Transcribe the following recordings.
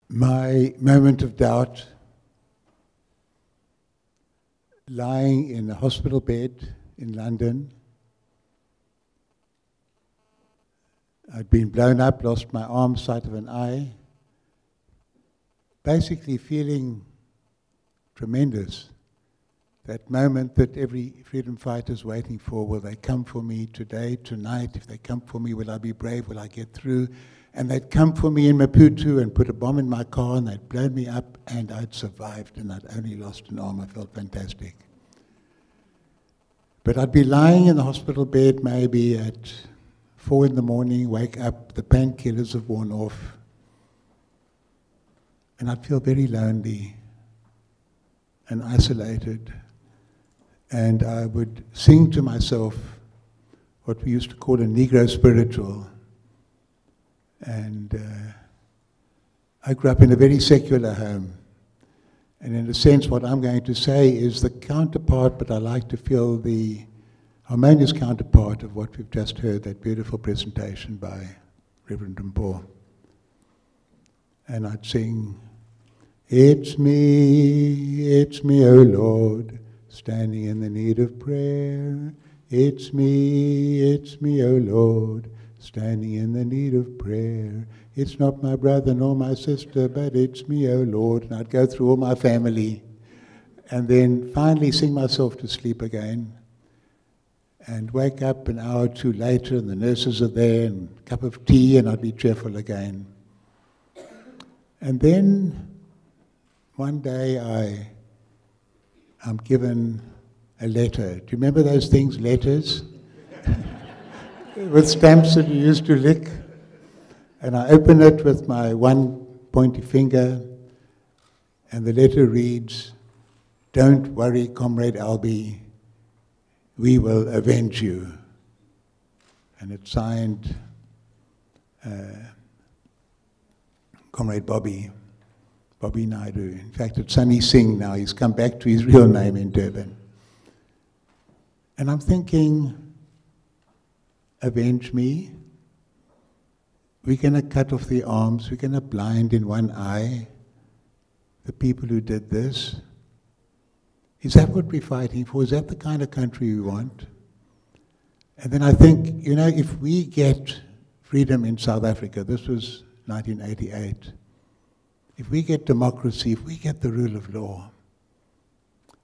My moment of doubt, lying in a hospital bed in London. I'd been blown up, lost my arm, sight of an eye, basically feeling tremendous. That moment that every freedom fighter is waiting for. Will they come for me today, tonight? If they come for me, will I be brave? Will I get through? And they'd come for me in Maputo and put a bomb in my car and they'd blown me up and I'd survived and I'd only lost an arm. I felt fantastic. But I'd be lying in the hospital bed maybe at 4 in the morning, wake up, the painkillers have worn off, and I'd feel very lonely and isolated. And I would sing to myself what we used to call a Negro spiritual. And I grew up in a very secular home. And in a sense, what I'm going to say is the counterpart, but I like to feel the harmonious counterpart of what we've just heard, that beautiful presentation by Reverend Rimpo. And I'd sing, it's me, oh Lord, standing in the need of prayer. It's me, oh Lord, standing in the need of prayer. It's not my brother nor my sister, but it's me, oh Lord. And I'd go through all my family and then finally sing myself to sleep again and wake up an hour or two later and the nurses are there and a cup of tea and I'd be cheerful again. And then one day I'm given a letter. Do you remember those things, letters? With stamps that you used to lick. And I open it with my one pointy finger, and the letter reads, "Don't worry, Comrade Albie, we will avenge you." And it's signed Comrade Bobby Naidu. In fact, it's Sunny Singh now. He's come back to his real name in Durban. And I'm thinking, avenge me? We're going to cut off the arms. We're going to blind in one eye the people who did this. Is that what we're fighting for? Is that the kind of country we want? And then I think, you know, if we get freedom in South Africa, this was 1988, if we get democracy, if we get the rule of law,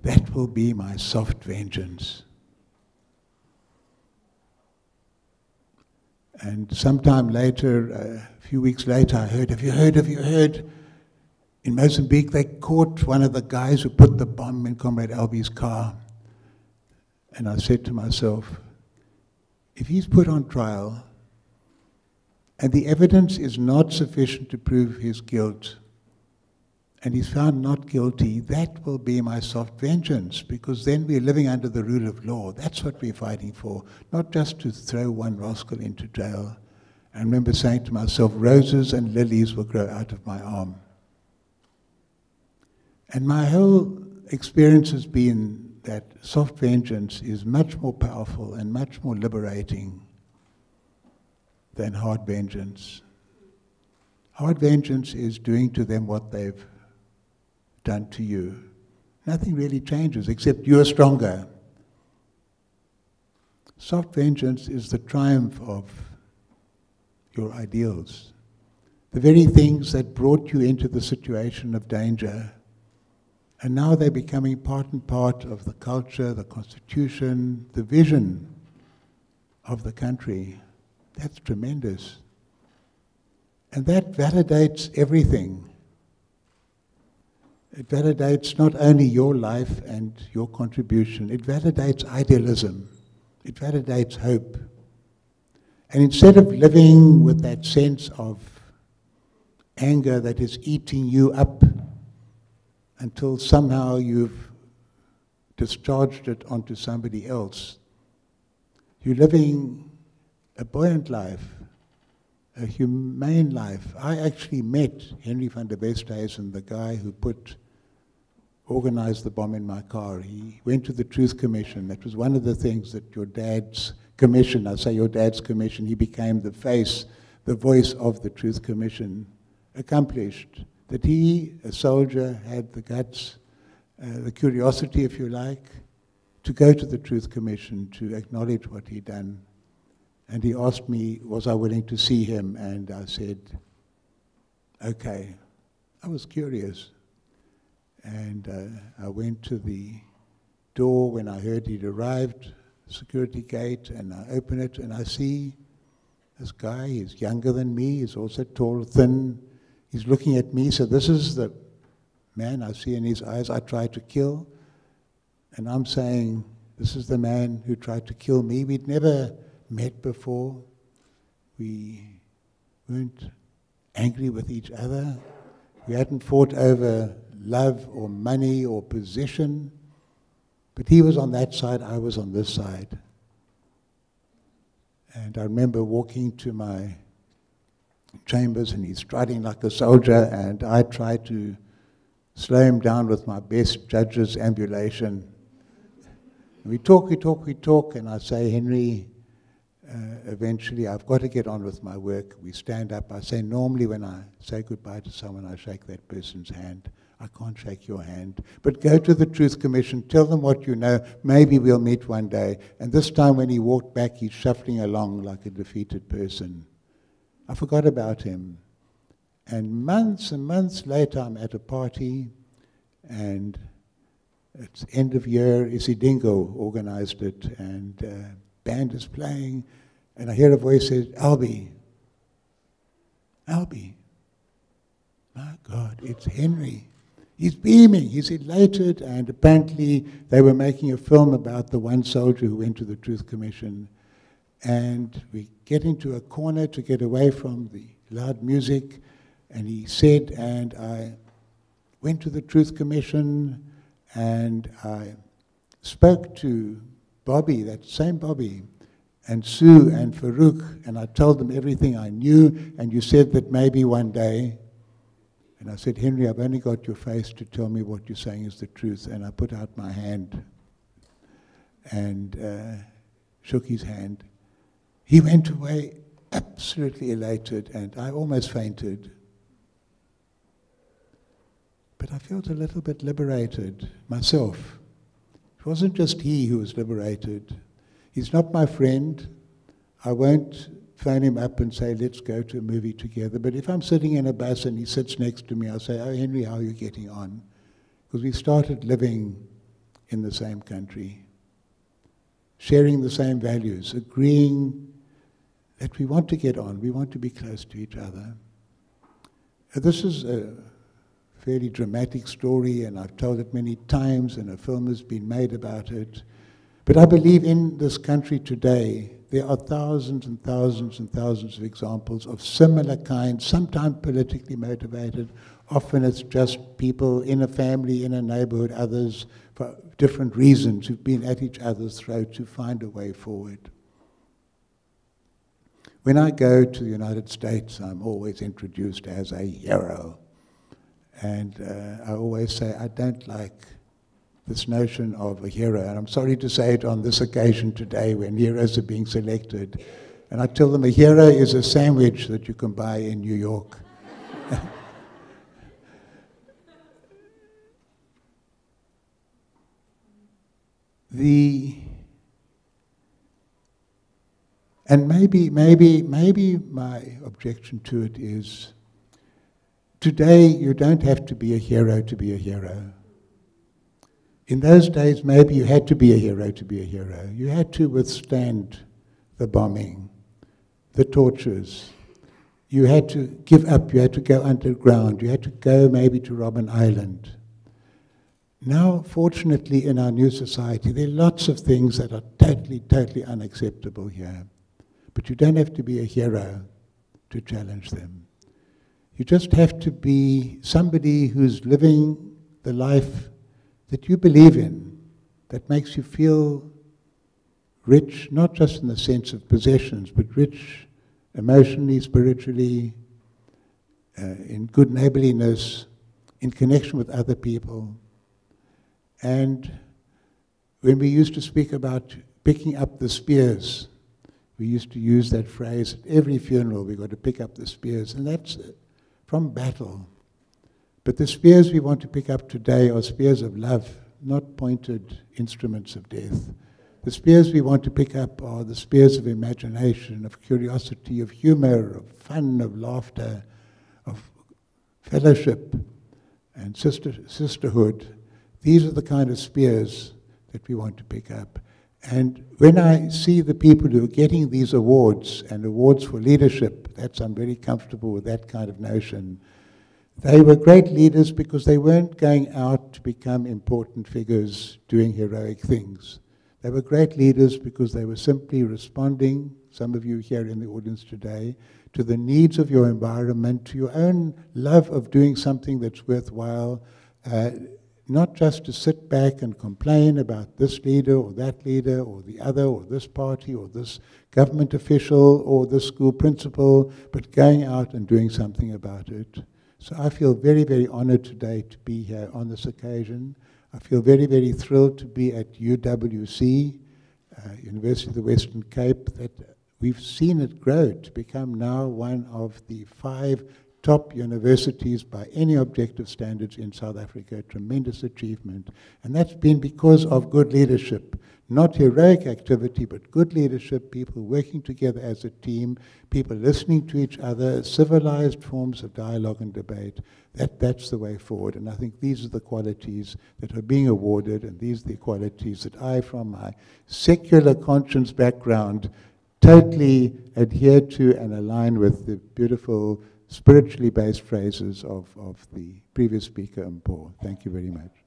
that will be my soft vengeance. And sometime later, a few weeks later, I heard, have you heard? In Mozambique, they caught one of the guys who put the bomb in Comrade Albie's car. And I said to myself, if he's put on trial and the evidence is not sufficient to prove his guilt, and he's found not guilty, that will be my soft vengeance, because then we're living under the rule of law. That's what we're fighting for, not just to throw one rascal into jail. I remember saying to myself, roses and lilies will grow out of my arm. And my whole experience has been that soft vengeance is much more powerful and much more liberating than hard vengeance. Hard vengeance is doing to them what they've done to you. Nothing really changes except you're stronger. Soft vengeance is the triumph of your ideals. The very things that brought you into the situation of danger, and now they're becoming part and part of the culture, the constitution, the vision of the country. That's tremendous. And that validates everything. It validates not only your life and your contribution, it validates idealism. It validates hope. And instead of living with that sense of anger that is eating you up until somehow you've discharged it onto somebody else, you're living a buoyant life, a humane life. I actually met Henry van der Westhuizen, the guy who organized the bomb in my car. He went to the Truth Commission. That was one of the things that your dad's commission, I say your dad's commission, he became the face, the voice of the Truth Commission, accomplished. that he, a soldier, had the guts, the curiosity, if you like, to go to the Truth Commission, to acknowledge what he'd done. And he asked me, was I willing to see him? And I said, okay. I was curious. And I went to the door when I heard he'd arrived, security gate, and I open it and I see this guy. He's younger than me. He's also tall, thin. He's looking at me. So this is the man I see in his eyes I tried to kill. And I'm saying, this is the man who tried to kill me. We'd never met before. We weren't angry with each other. We hadn't fought over love or money or position. But he was on that side, I was on this side. And I remember walking to my chambers and he's striding like a soldier, and I tried to slow him down with my best judge's ambulation. We talk, and I say, Henry, eventually I've got to get on with my work. We stand up. I say, normally when I say goodbye to someone, I shake that person's hand. I can't shake your hand. But go to the Truth Commission, tell them what you know, maybe we'll meet one day. And this time when he walked back, he's shuffling along like a defeated person. I forgot about him. And months later, I'm at a party, and it's end of year, Isidingo organized it, and band is playing, and I hear a voice say, Albie. Albie. My God, it's Henry. He's beaming, he's elated, and apparently they were making a film about the one soldier who went to the Truth Commission. And we get into a corner to get away from the loud music, and he said, and I went to the Truth Commission, and I spoke to Bobby, that same Bobby, and Sue and Farouk, and I told them everything I knew, and you said that maybe one day. And I said, Henry, I've only got your face to tell me what you're saying is the truth. And I put out my hand and shook his hand. He went away absolutely elated, and I almost fainted. But I felt a little bit liberated myself. It wasn't just he who was liberated. He's not my friend. I won't phone him up and say, let's go to a movie together. But if I'm sitting in a bus and he sits next to me, I'll say, oh, Henry, how are you getting on? Because we started living in the same country, sharing the same values, agreeing that we want to get on, we want to be close to each other. This is a fairly dramatic story, and I've told it many times, and a film has been made about it. But I believe in this country today, there are thousands and thousands and thousands of examples of similar kinds, sometimes politically motivated. Often it's just people in a family, in a neighborhood, others for different reasons who've been at each other's throat to find a way forward. When I go to the United States, I'm always introduced as a hero. And I always say, I don't like this notion of a hero. And I'm sorry to say it on this occasion today when heroes are being selected. And I tell them a hero is a sandwich that you can buy in New York. And maybe my objection to it is, today you don't have to be a hero to be a hero. In those days, maybe you had to be a hero to be a hero. You had to withstand the bombing, the tortures. You had to give up, you had to go underground, you had to go maybe to Robben Island. Now, fortunately, in our new society, there are lots of things that are totally, totally unacceptable here. But you don't have to be a hero to challenge them. You just have to be somebody who's living the life that you believe in, that makes you feel rich, not just in the sense of possessions, but rich emotionally, spiritually, in good neighborliness, in connection with other people. And when we used to speak about picking up the spears, we used to use that phrase at every funeral, we've got to pick up the spears, and that's from battle. But the spears we want to pick up today are spears of love, not pointed instruments of death. The spears we want to pick up are the spears of imagination, of curiosity, of humor, of fun, of laughter, of fellowship and sisterhood. These are the kind of spears that we want to pick up. And when I see the people who are getting these awards, and awards for leadership, I'm very comfortable with that kind of notion. They were great leaders because they weren't going out to become important figures doing heroic things. They were great leaders because they were simply responding, some of you here in the audience today, to the needs of your environment, to your own love of doing something that's worthwhile, not just to sit back and complain about this leader or that leader or the other or this party or this government official or this school principal, but going out and doing something about it. So I feel very, very honored today to be here on this occasion. I feel very, very thrilled to be at UWC, University of the Western Cape, that we've seen it grow to become now one of the 5 top universities by any objective standards in South Africa. A tremendous achievement. And that's been because of good leadership. Not heroic activity, but good leadership, people working together as a team, people listening to each other, civilized forms of dialogue and debate. That's the way forward. And I think these are the qualities that are being awarded, and these are the qualities that I, from my secular conscience background, totally adhere to and align with the beautiful spiritually based phrases of the previous speaker, Paul. Thank you very much.